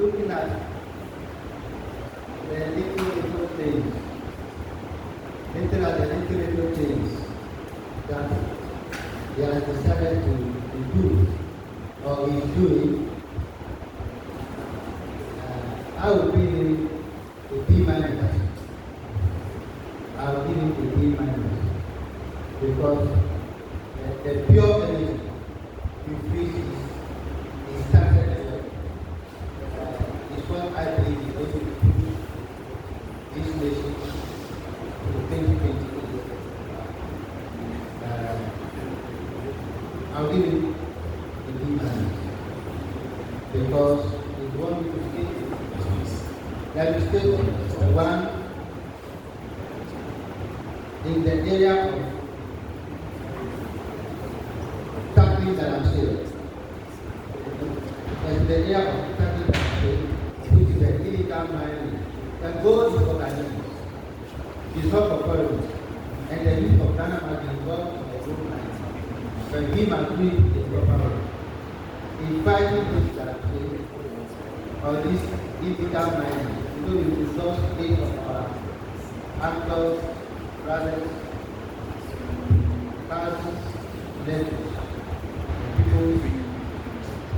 looking at the little things, looking at the little things that he has decided to do or is doing, I will give him a B minus. I will give him a B minus because the pure energy is started is what I believe is going to push this nation to 2028. I'll give him a B minus because it's one mistake. That mistake one in the area of tackling that I'm saying. There's the area of tackling that I'm saying, which is the illegal mining that goes for organizations. It's not for foreigners. And the youth of Ghana must be involved in the group mining. When he must do it in the proper way. In fighting those that I'm saying, or this illegal mining, so we will lost 8 of our actors, brothers, cousins, nephews, people's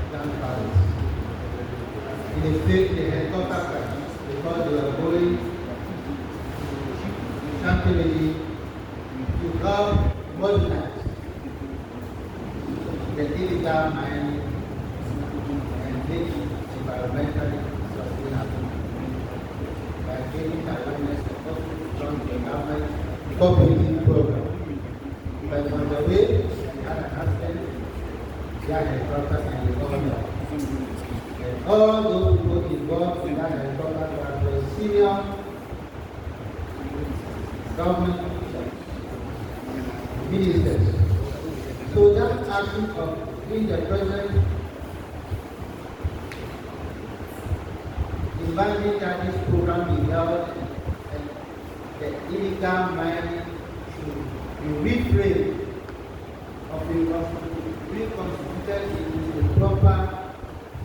grandfathers. In a state, the helicopter crash because they were going to Chantilly to help modernize the illegal mining and make it environmentally sustainable by giving awareness from the government cooperative program. But on the way, they had an accident, they had helicopter and the government. And all those people involved in that helicopter were senior government ministers. So that action of being the president demanding that this program be held and the illegal mining should be reframed of the reconstituted into a proper,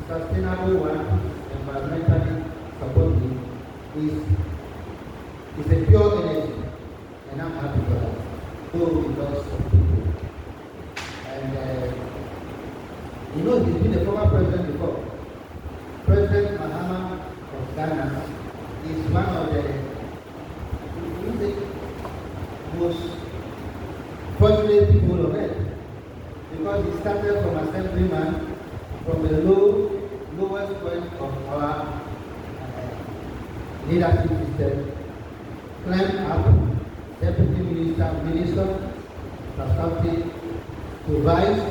sustainable one, environmentally supportive, is a pure energy, and I'm happy for that. Though we lost some people. And you know, he's been a former president before. President Mahama of Ghana is one of the most fortunate people on earth because he started from assemblyman from the lowest point of our leadership system, climbed up deputy minister, transported to vice,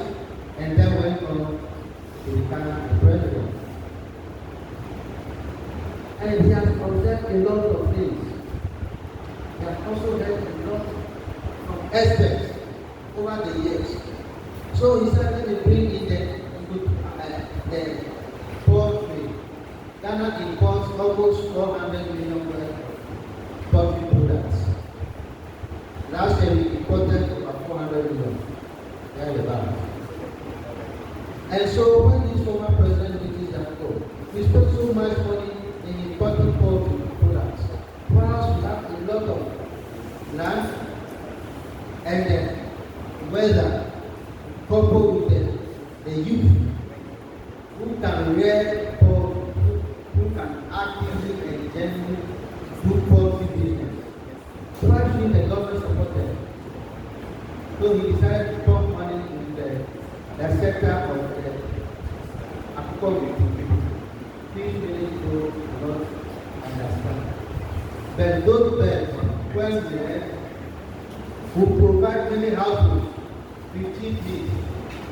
and then went on to become the president. And he has observed a lot of things. He has also heard a lot from experts over the years. So he started to bring in the poultry. Ghana imports almost 400 million worth of poultry products. Last year we imported about 400 million. There about. And so when this former president meetings that go, we spent so much money in importing poultry products. Whilst we have a lot of land and the weather coupled with the youth who can rear poultry, who can actively and genuinely do poultry business. So actually the government supported. So he decided to pump money in the sector of the aquaculture. Fish really do not understand. But those birds, when they who provide many households 15 feet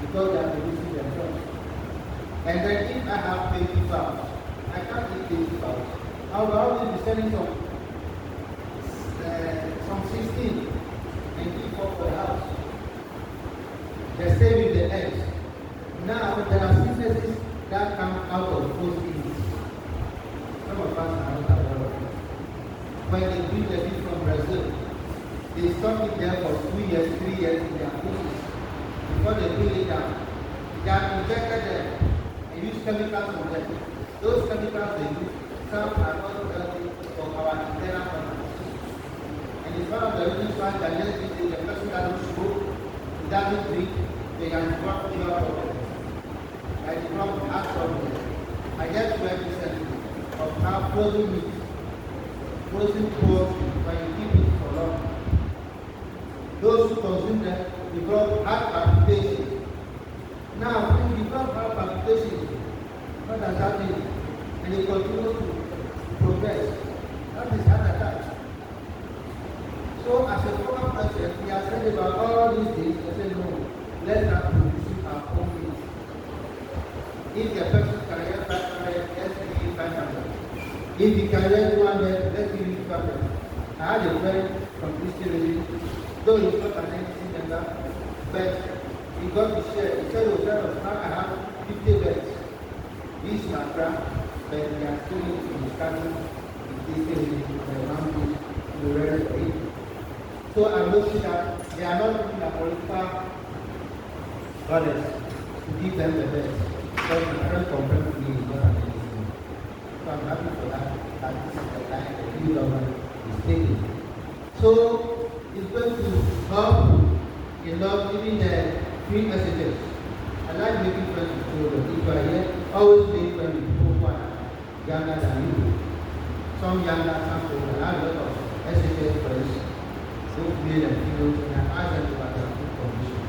because they are producing themselves. And then if I have 20 fowls, I can't eat 20 fowls. I will always be selling some 16 and keep up for the house. The same with the eggs. Now there are businesses that come out of those things. Some of us are not aware of it. When they bring the meat from Brazil, they stock it there for 2 years, 3 years in their houses before they bring it down. They are injected there. And use chemicals on them. Those chemicals they use, some are not healthy for our internal organs. And it's one of the reasons why the next thing the person doesn't smoke, he doesn't drink, they can develop liver problems. Like develop heart problems. I just read recently of how frozen meat, frozen pork, when you keep it for long, those who consume them develop heart palpitation. Now, when you develop heart palpitation, what does that mean? And it continues to progress. That is heart attack. So, as a former president, we are said about all these things. I said, no, let's not produce our own meat. If the person can get 500, let's give him 500. If he can get 200, let's give him 200. I had a friend from Christian religion, though he's not an NCC member, but he got to share. He said, oh, now I have 50 beds. This is my grant, but we are still discussing with Christian religion, the mountain, the rest of it. So I'm looking at, they are not looking at political brothers to give them the best. Because the current complaint to me is not an NCC. So I'm happy for that. That this is the time the new government is taking. So it's going to help in love giving the free messages. I like making friends with children. If you are here, always make friends with people who are younger than you. Some younger, some older. I have a lot of SHS friends, both male and female, and I ask them to have their food condition.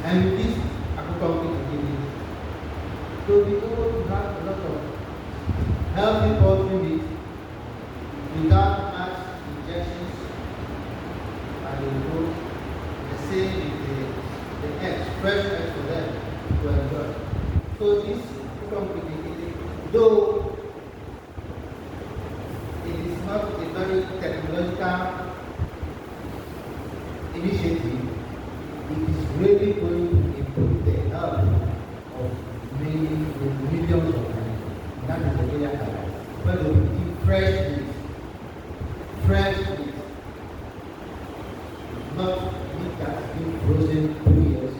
And with this, I could come to give it. So we go to have a lot of healthy poultry meat without much injections, and they go the same with the eggs, fresh eggs for them to enjoy. So this complicated, though it is not a very technological initiative, it is really going to improve the health of millions of people. That is the way I have it. But we eat fresh meat, not meat that has been frozen 2 years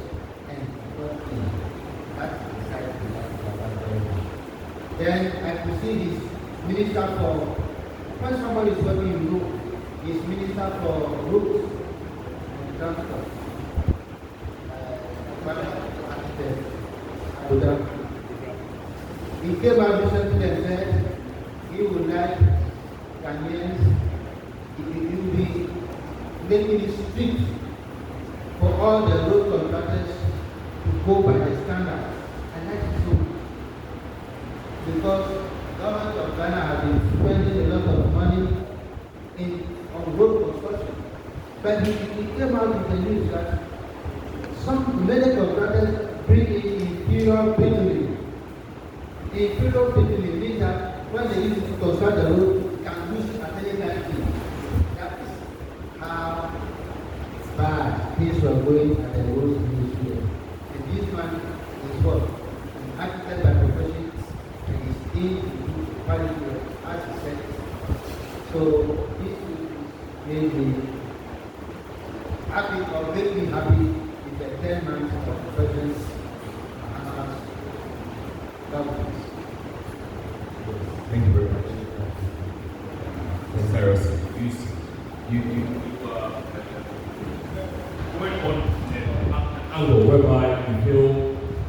and not clean. That's the side of that. Then I could see his minister for, when somebody is working in road, his minister for roads and transport. He came out recently and said he would like Ghanaians, if it will be making it strict for all the road contractors to go by the standards. And that is so. Because the government of Ghana has been spending a lot of money on road construction. But he came out with the news that many contractors bring in inferior bitumen. Inferior bitumen means that when they use it to construct the road, they can use it at any time. That is how bad things were going at the road ministry. And this man is what? An architect by profession, and is in quality as he said. So this made me happy, or make me happy with the 10 months of the President's government. Thank you very much. Cyrus, you went on an angle whereby you feel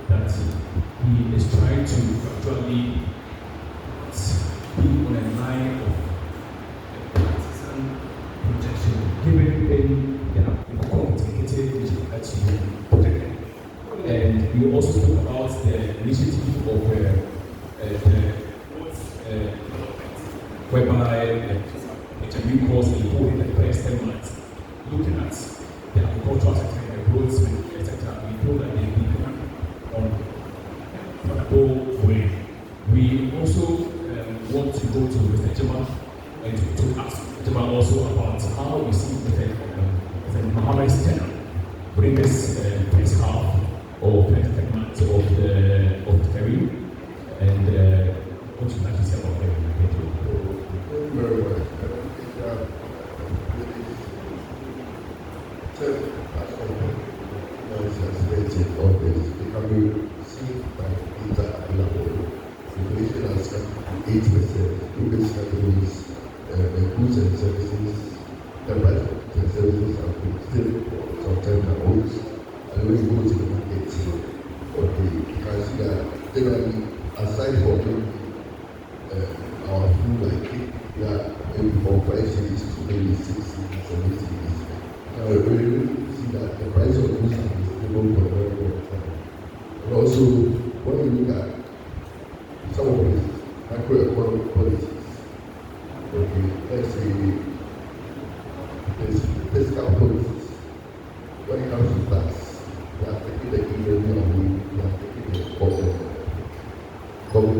that he is trying to actually be on a line of partisan projection, given the complicated issue that you projected. And you also spoke about the initiative of whereby HMU calls the report in the first 10 months, looking at the agricultural sector, the roads, etc. We know that they will become on a whole way. We also want to go to Mr. Jima and to ask Jima also about how we see Mr. Mohammed Stena bring this first half or first 10 months of the career, and what you like to say about them. Thank you. Very well. It can be seen by Peter Abelabo. 8%, which basically means the goods and services, the price of goods and services are still sometimes always, and when you go to the market, okay, you can see that generally, aside from our food like cake, yeah, maybe from 5 cities to maybe 6 cities, 7 cities. Now we really see that the price of goods is stable for a very long time. And also, when you look at some of these macroeconomic policies, okay, let's say there's fiscal policies. When it comes to tax, we are taking the revenue away, we are taking the corporate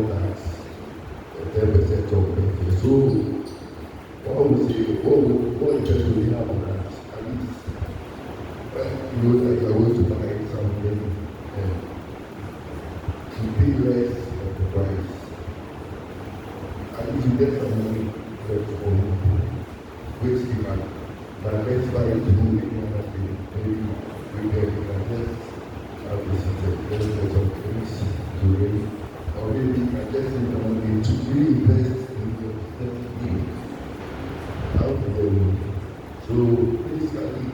tax, 10% of benefit. So, what would say, what interest do we have on that? At least, you know that you are going to buy something and to pay less of the price. And if you get some money left for you, which you can diversify it to do any other thing, maybe you can just have this get some things to ready, or maybe you can just use the money to reinvest in your thing. How to get it? So basically,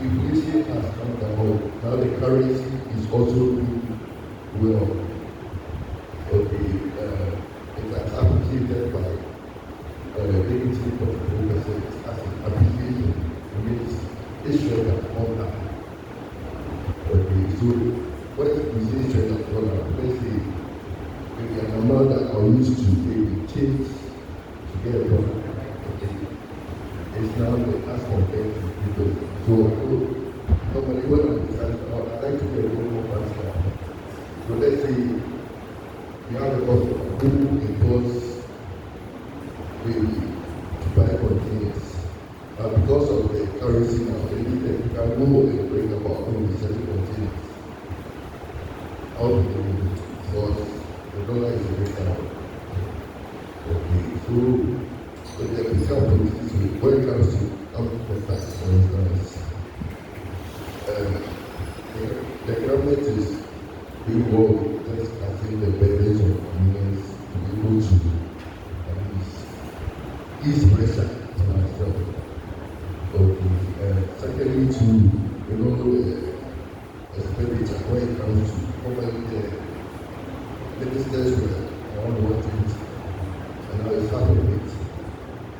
inflation has come down. Now the currency is also doing well. Okay, it has appreciated by -0.4% as an appreciation. It means Israel has gone up. Okay, so what if we say Israel has gone up? Let's say maybe an amount that I used to pay change to get a dollar. Okay, it's now as compared to people. So normally when I like to get a little more faster. So let's say you have a customer who imports maybe to buy containers. Because of the currency now, maybe you can go and bring about maybe 70 containers. How do you do it? Because the dollar is very down. Okay, so the fiscal policy, when it comes to output tax, for instance, the government is doing well just cutting the burdens of Ghanaians to be able to ease pressure on ourselves. Okay. Secondly, to expenditure when it comes to normally the ministers were around 120, and now it's half of it,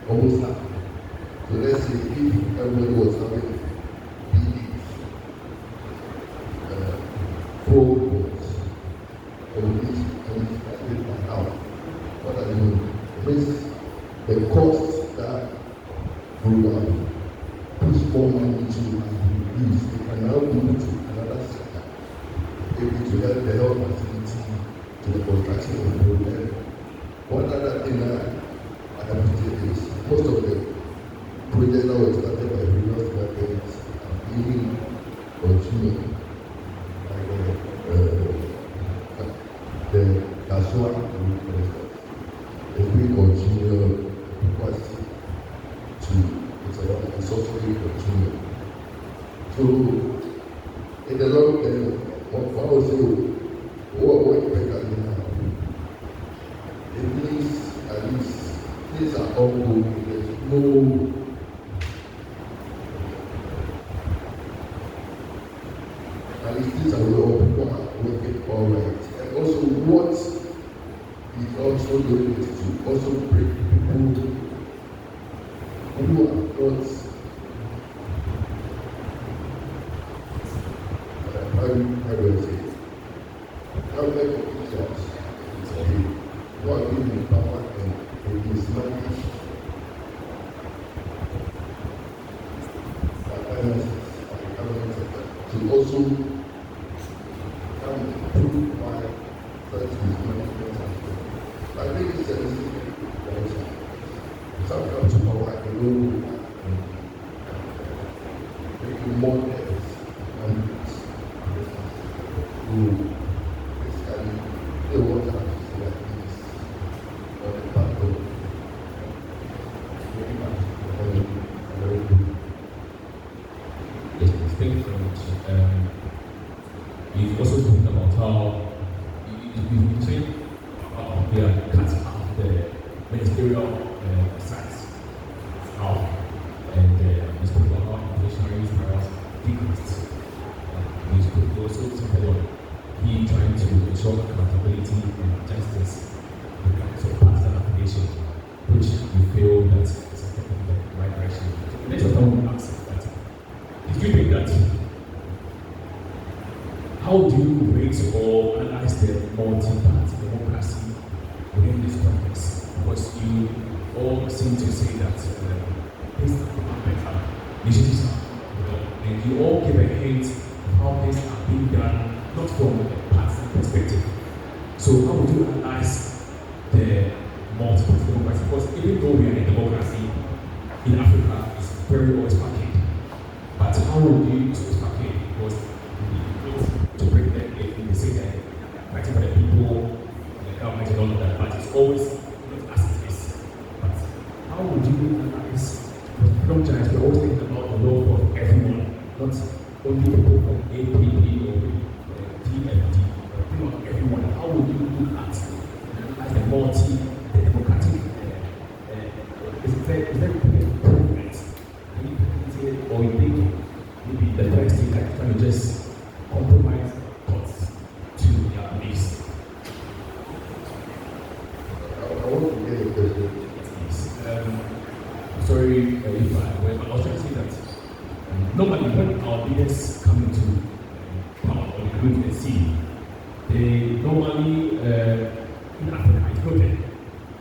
almost half. So let's say if everybody was having programs on this and by hour, what I mean is the costs that grew up push more money into use. They can now move to another sector, maybe to help the health facility, to the construction of the road. One other thing that I appreciate is most of the projects that were started by previous governments are being continued. The Kasua road, for instance, is being continued capacity to it's also being continued. So in the long term, one will say, what better than that? It means at least things are ongoing. There's no at least things are well, people are working all right. And also what is also doing is to also bring people who are not how do I say it? Government officials, who are given power and mismanage finances of the government sector to also come and prove why such mismanagement has been. I think it's a mistake. Some come to power and know making more debts and who basically they want to have to see like this on the back of making back very good. Yes, please. Thank you very much. You've also spoken about how you say they are cut out the ministerial sites out, and we spoke about inflationary spirals decreased. We also talked about he trying to ensure accountability and justice in terms of partisan affiliation, which we feel that is a step in the right direction. So next of all, we ask that, did you think that, how do you rate or analyze the multi-party democracy within this context? Because you all seem to say that things are better, initiatives are well, and you all give a hint of how things are being done, not from a partisan perspective. So how would you analyze the multi-party democracy? Because even though we are a democracy in Africa, it's very always packaged. But how would you use this package? Because to break that if they say that fighting for the people, the government and all of that, but it's always not as it is. But how would you analyze? Because freedom giants, we're always thinking about the law for everyone, not only people from APP or DFD, but everyone. How would you look at the democratic? Is there improvement? Or you think maybe the first thing like trying to just compromise thoughts to their beliefs? I want to get a question. Sorry if I was trying to say that normally when our leaders come into power or include the scene, they normally in Africa it's noted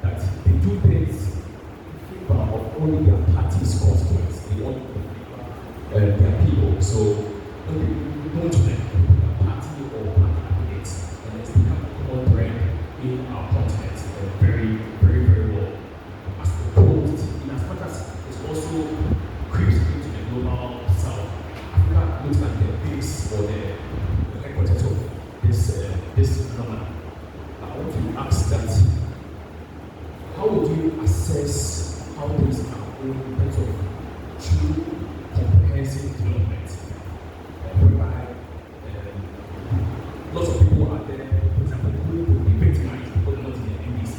that they do things in favor of only their party's constituents. They want their people. So don't let party or party affiliates, and it's become a common trend in our continent very, very, very well. As opposed, in as much as it's also creeps into the global south, Africa looks like the base or the headquarters of this phenomenon. I want to ask that, how would you assess how things are going in terms of true comprehensive development, whereby lots of people are there, for example, who will be victimized because they're not in the NDC.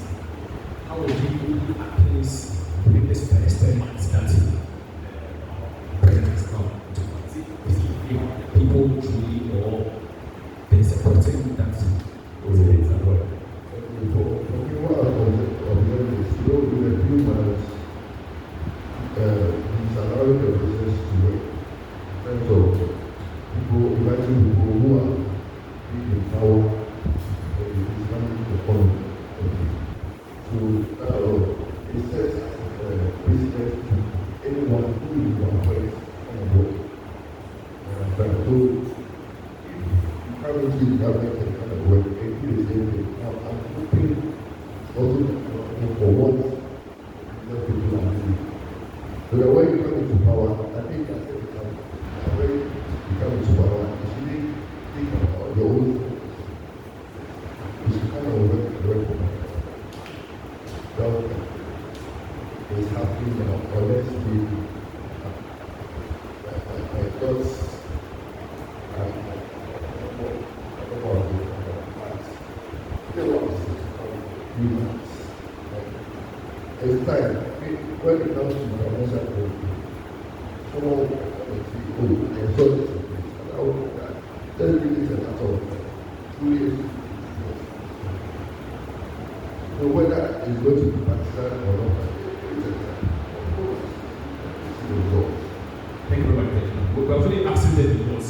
How would you at least bring this first 10 months that president has come to people truly or they're supporting that president as well? What I observe is, you know, in a few months, he's allowing the business to work. And so, people, imagine people who are in power, is running the economy. So, it says, president to anyone who is employed on board. So, if currently the government can kind of work, and do the same thing. Now, I'm hoping also for once, that people are doing. So that when you come into power, I think when you come into power, you should really think about your own. You should kind of work for that is happening now, or let's be my thoughts. It's time. When it comes to financial growth, someone will say, oh, I saw this in place. And I will do that. Just really is a matter of 2 years. So whether it's going to be partisan or not, it's a Thank you very much. We're actually asking the because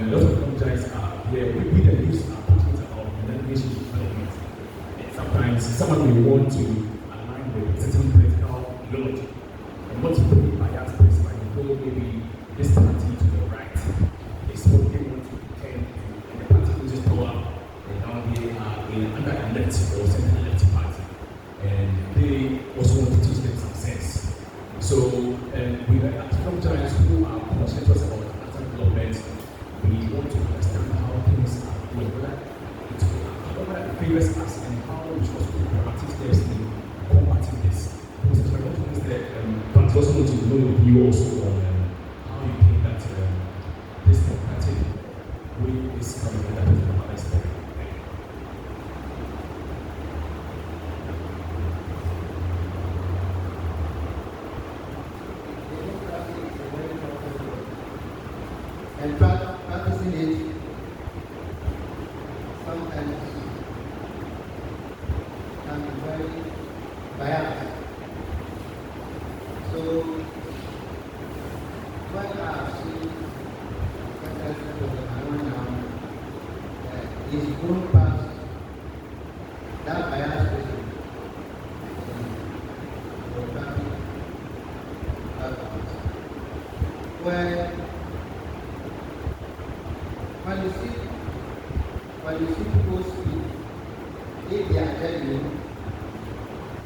lots of franchises are here. We the youth are passionate about nation development. And sometimes someone may want to align with certain political ideology. And what you put by that space, by the whole maybe this party to the right is what they want to pretend and the party will just go up and now they are under a left or center left party. And they also want to teach them some sense. So we are from giants who are conscious about national development. We want to understand how things are going, whether it favors us and how we should also practice steps in combating this. Because I want to understand, but also want to know with you also on how you think that this democratic way is coming in that is the hardest thing. and practicing it sometimes can be very biased. So when I see President Obama now, he's grown past that bias person. When you see people speak, if they are genuine,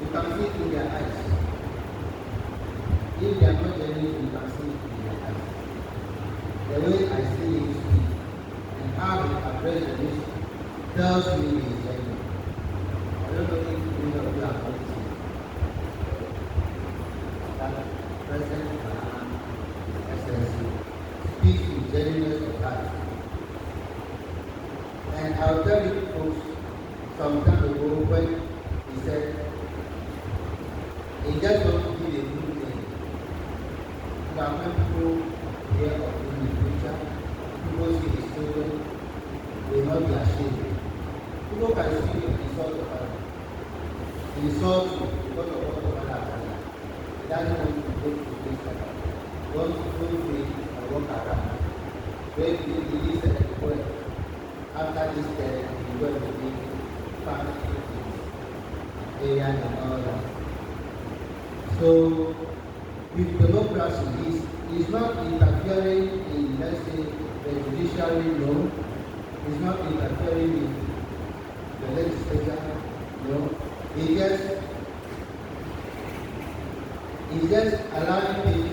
you can see it in their eyes. If they are not genuine, you can see it in their eyes. The way I see him speak and how he addresses the issue tells me he is genuine. I don't know if you know you are noticing that President Excellency speaks with genuineness of heart. And I'll tell you folks, some time ago when he said he just wants to give a good thing. But when people hear of him in the future, people see his children, will not be ashamed. People can see the insult of others. He insults you because of what other have done. He doesn't want to go to the place like that. He wants to feel free and walk around. When he believes that the word, after this day, he will be family area and all that. So, with democracy, he's not interfering in, let's say, the judiciary law. He's not interfering in the legislature. No, he's just allowing things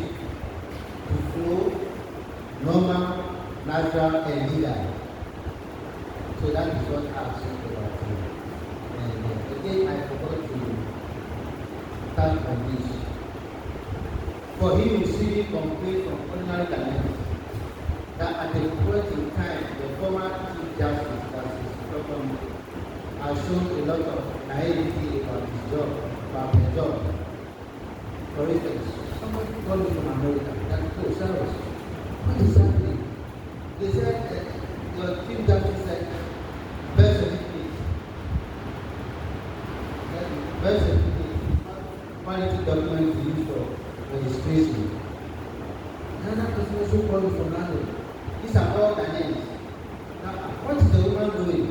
to flow normal, natural, and legal. So that is what I've said about him. And again, I forgot to start on this. For him receiving complaints from ordinary Ghanaians that at a point in time, the former Chief Justice, that is Proton, has shown a lot of naivety about his job, about their job. For instance, somebody called me from America, that, oh, Cyrus, what is happening? They said, your Chief Justice said, birth certificate. Birth certificate is not quality document to use for registration. Another person also called me from London. These are all Ghanaians. Now, what is the woman doing?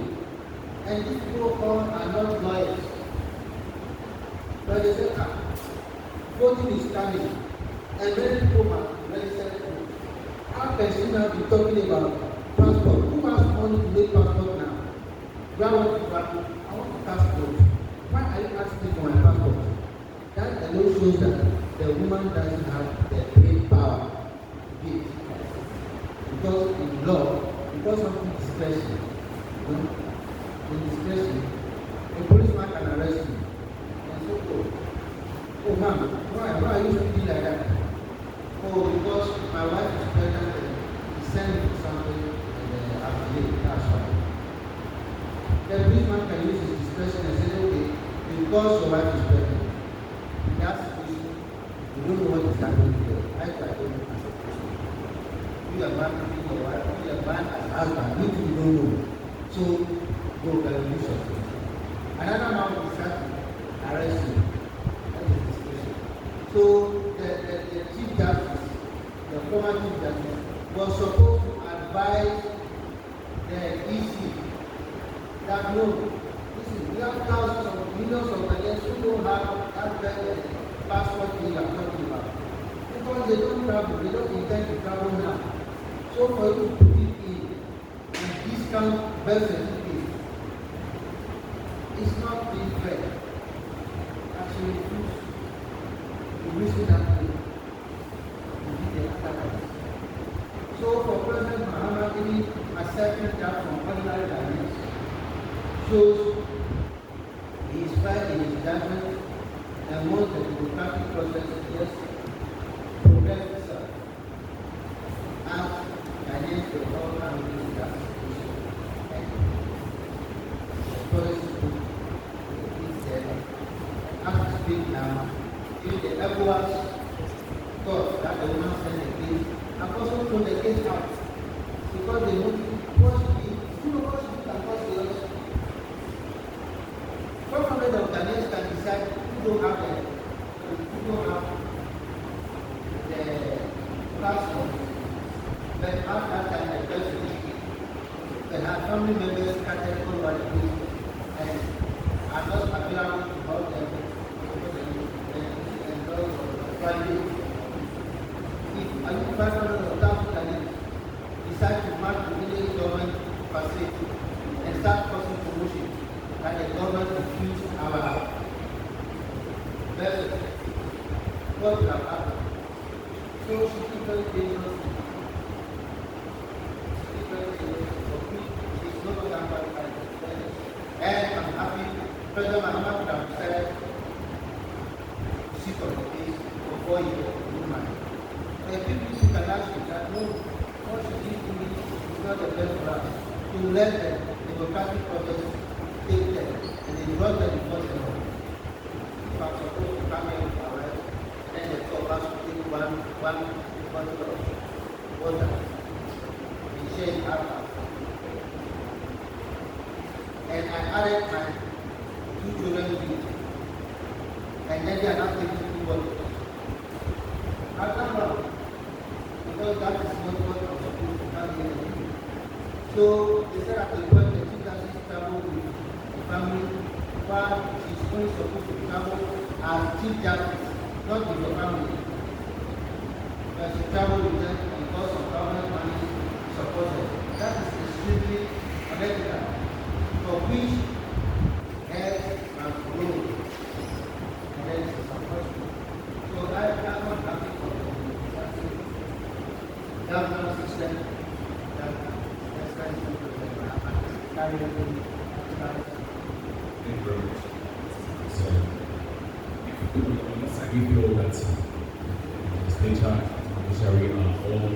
And these people all are not lawyers. But they say, voting is coming. And many people are registered to vote. How can she now be talking about passport? Who has money to make passport now? Do I want to travel? I want to passport. Why are you asking me for my passport? That alone shows that the woman doesn't have the great power to give. Because in law, because of discretion, in discretion, a policeman can arrest you. And so, oh ma'am, why are you speaking like that? Oh, because my wife is pregnant and he sent me something and I believe that's why. The policeman can use his discretion and say, okay, because your wife is pregnant, in that situation, you don't know what is happening here. I don't know as a person. You are married to your wife, you are married as a husband, you don't know. So, go and do something. Another man will start to arrest you. That is discretion. So, the Chief Justice, the former Chief Justice, was supposed to advise the EC that no, listen, we have thousands of millions of Ghanaians who don't have that passport thing you are talking about. Because they don't travel, they don't intend to travel now. So for you to put it in and discount birth certificate, it's not being fair. Actually, you listen that way. You did the attack. So for President Mahathir accepting that from ordinary Ghanaians shows he is fair in his judgment and wants the democratic process yes progress itself. As Ghanaians will all have this justification and the policy is there. As we speak now, if the ECOWAS thought that the woman sent the case, I've also thrown the case out because they want to worship it. You know what you can cause the election. 100 of Ghanaians can decide who don't have the passport. But at that time, the president, they have family members scattered all over the place and are not available to help them and those of Friday. If a 500 of South Ghanaians decide to march the village government facility and start causing promotion, that the government refuse our vessels, what will have happened? So she keep very dangerous. And I'm happy President Mahama would have decided to sit on the case for 4 years. The people can ask you that no, what should this do is not the best for us to let the democratic process take them and they run them before the law. If I'm supposed to come here with our rest, then the two of us will take one bottle of water and share it out. And I added my 2 children with it. And then they are not taking 2 bottles. I don't know. Because that is not what I'm supposed to have here. So they said at the point the chief justice travel with the family, while she's only supposed to travel as chief justice, not with the family. But she traveled with them because of government money supported. That is extremely unethical. For which head must grow. And then it's unfortunate. So I cannot have it for the government system that that's very simple. Thank you very much. So, I do feel that the state and the judiciary are all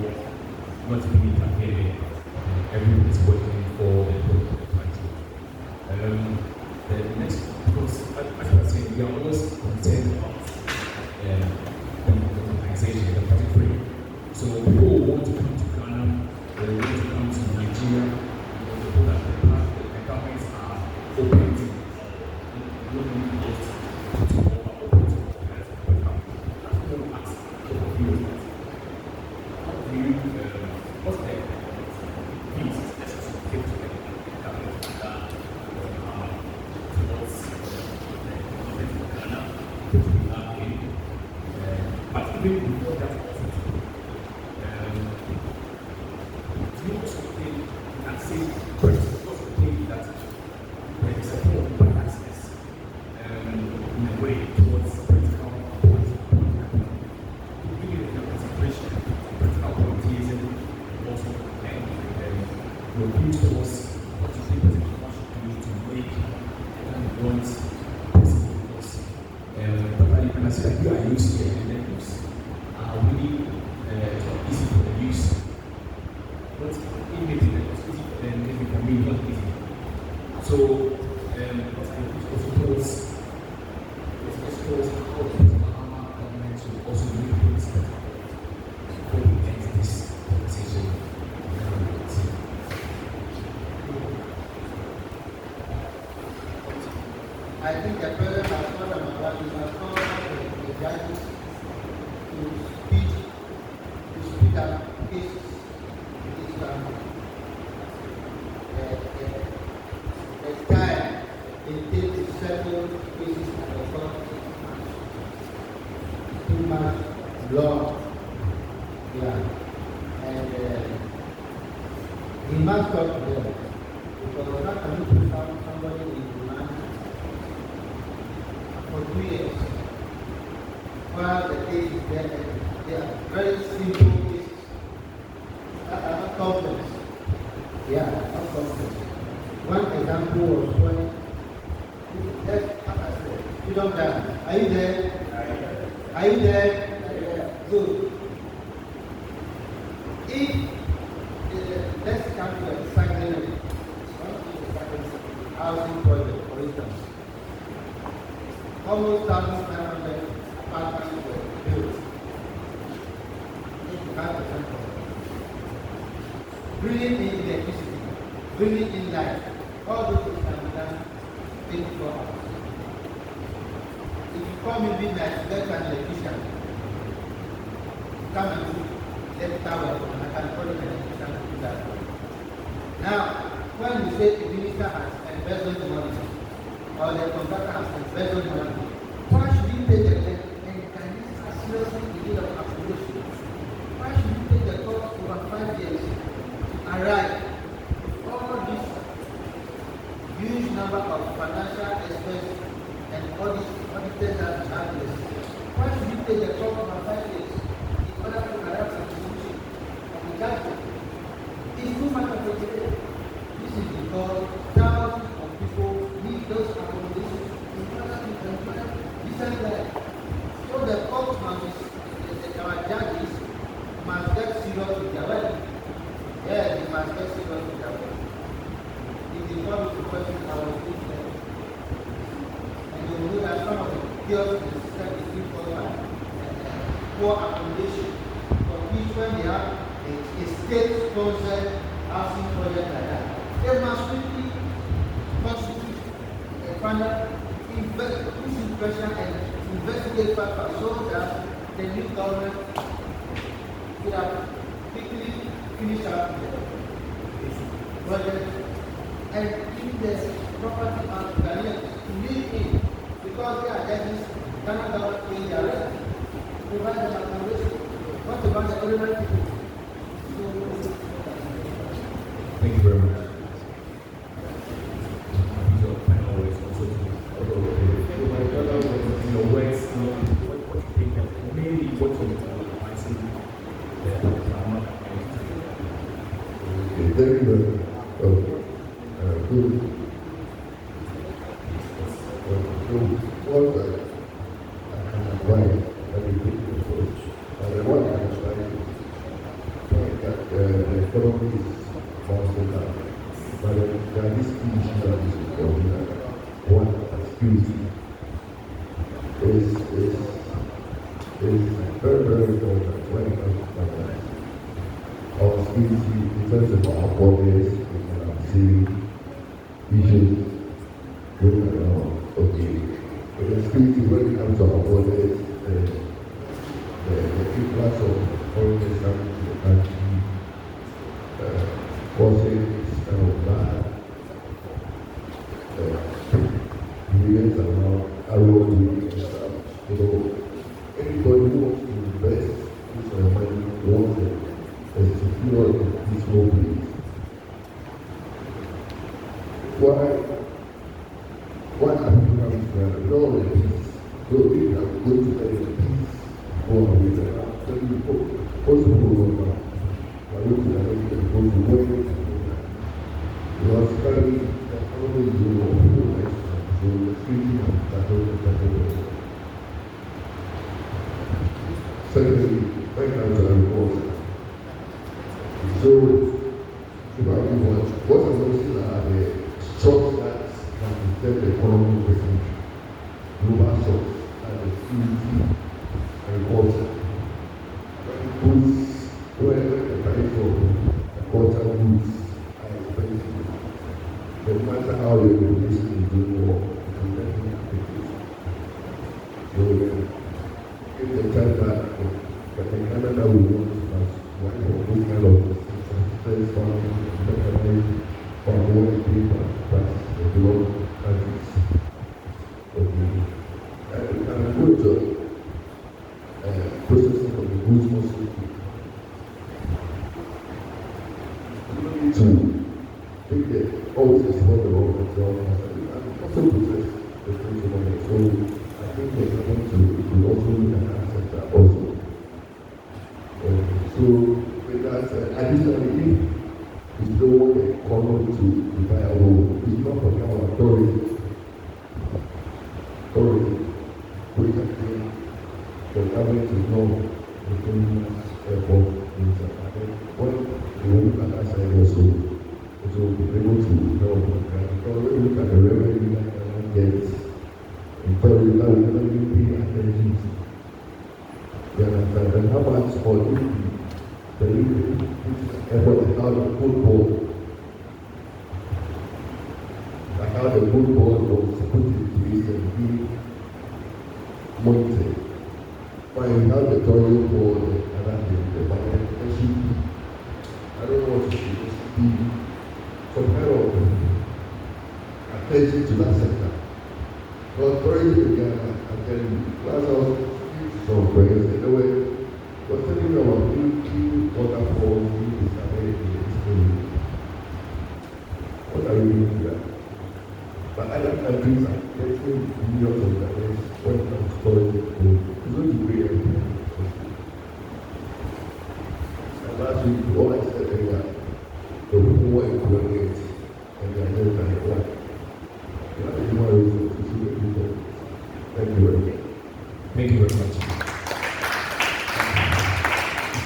not being campaigning. Everyone is working for the good of the country. The next, because as I was saying, we are always concerned about the organization, the party frame. So people who want to come to Ghana, or want to come to Nigeria, or the people that the governments are open to, open to ask for views. How do you, what's the views necessary to give to the government of Ghana, towards the government of Ghana, which we are in, but even before that also, do you also think and say, first, you also think that there is a form of biasness in a way towards political points to give it a consideration, political pointillism, also your views towards what you think political should do to make want possible because but when I say that you are used here and then are really easy for the use. But immediately it was easy for them, maybe for me not easy. So what I also towards how the Mahama government should also make things better before we end this conversation. I think the president has called them about it, has called the judges to speak up cases. The time it takes to settle cases at the court too much law. Yeah. And he must talk to them because we're not going to find somebody in demand for 2 years. While the case is there, they are very simple cases that are not complex. Yeah, not complex. One example was when you don't die. Are you there? Are you there? Good. If let's come to a recycling housing project, for instance, almost 1,900 apartments were built. 85% of them. bringing in electricity, bringing in light. All those things can be done 24 hours. If you come in midnight, you get an electrician. Come and do that tower, and I can call an electrician to do that. Now, when you say the minister has embezzled money, or the contractor has embezzled money, why should he pay the rent? And can this seriously in need of application? Why should he pay the cost over 5 years to arrive with all this huge number of financial experts and auditors that we have here? Why should he pay the cost over 5 years in order to arrive at the solution of the gadget? It's too much of a delay. This is because thousands of people need those accommodations in order to enjoy decent life. So the court must, our judges must get serious with their work. Yeah, they must get serious with their work. If they come to question our system, and they will know that some of the chaos in the system is still caused by poor accommodation, for which when they have a state-sponsored housing project like that, they must quickly constitute a panel, push in pressure and investigate factors so that the new government could have quickly finished up the project and give the property and Ghanaians to live in, because they are judges cannot pay their rent, provide them accommodation. What about the ordinary people? Thank you very much. Your panel is also in your words, what you think of maybe what you advising the drama. Very good. Good. What I can advise that we take the approach. What I can advise is that the economy is bouncing back. But there are these key issues that is important. One, security is very, very important when it comes to finance. Our security in terms of our borders, we can see issues going around. Okay. But the security when it comes to our borders, the influx of foreigners coming to the country, causing this kind of bad millions around arrow and stuff. So anybody who wants to invest this money wants a secure and peaceful place. Why are people coming to Ghana? No, the peace. So if you are going to study the peace, go away there. So you also go over. I look at it and go to work. You are studying the economy is doing all the life. So the security and that whole. Secondly, right now to report. So, what I'm noticing are the shocks that can affect the economy of the country. Global shocks and the security and water. Goods, wherever the price of water goods are expensive. No matter how the population is doing war, it can definitely affect it. So, if the time that Canada will want to pass one of those kind of first farming, mechanized farm water paper pass the developed countries. Okay. And we can go to processing of the goods more safely. We don't need to take the always export the raw material and also process the goods money. So I think we're going to also look at that sector also. So with that, additionally, we still want the economy to buy a home. It's not from our authority. We can think the government is not the famous airport in Japan. When we look at that side also, it will be able to help. Because when we look at the revenue that Ghana gets, in theory, that will never be attention to. You understand? And how much for the effort is how the football, like how the football was put in place and being monitored. But we have the toilet board and other things, but there should be, I don't know what to say, there should be some kind of attention to that sector. But currently in Ghana, I tell you, last I was speaking to some friends, and they were telling me about three waterfalls being discovered in this community. What are we doing to that? But other countries are getting millions of dollars when it comes to toilet board. It's going to be everything. And last week, all I said earlier, the people were equivalent and they are just like what? Thank you very much. Thank you very much.